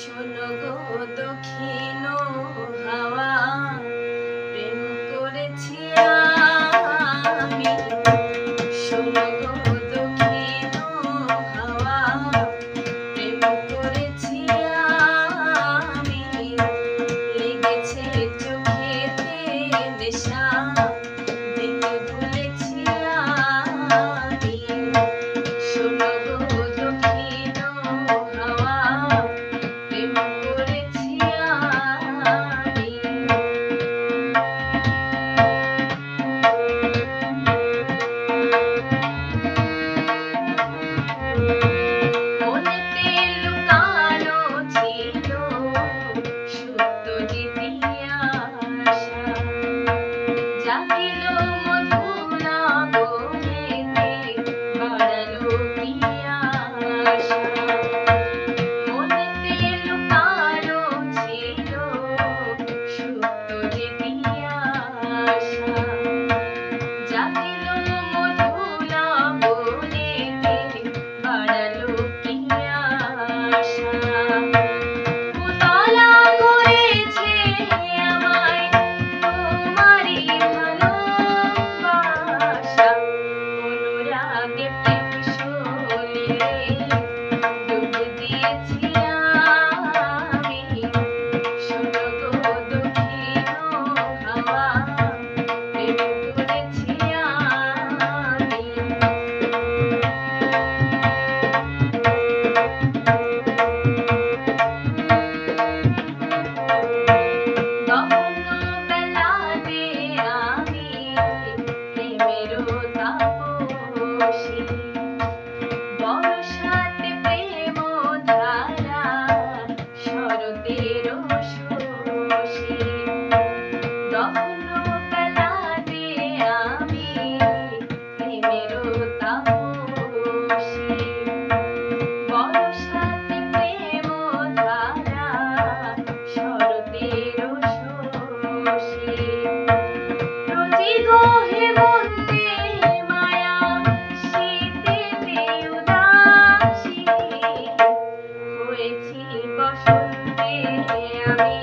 শোনো গো দক্ষিণ হাওয়া, প্রেম করেছি আমি। শোনো গো দক্ষিণ হাওয়া, প্রেম করেছি আমি। লেগেছে চোখেতে নেশা, দেখে ভুলেছি আমি। শোনো গো দক্ষিণ হাওয়া, প্রেম করেছি আমি। মনেতে লুকানো ছিল সত্য জিজ্ঞাসা, জাগিল মধুরা বনেতে, বাড়ালো পিয়াসা। মনেতে লুকানো ছিল সত্য জিজ্ঞাসা, জাগিল মধুরা বনেতে, বাড়ালো পিয়াসা। উতলা করেছে আমায় তোমারই ভালোবাসা, অনুরাগে প্রেম সলিলে ডুব দিয়েছি আমি। শোনো গো দক্ষিণ হাওয়া, প্রেম করেছি আমি। গহন বেলাতে আমি প্রেমেরও তাপসী, বর্ষাতে প্রেম ধারা, শরতেরও শশী। গহন বেলাতে আমি প্রেমেরও তাপসী, বর্ষাতে প্রেম ধারা, শরতেরও শশী। রোজিগো হেমন্তে মায়া, শীতেতে উদাসী, হয়েছি বসন্তে আমি।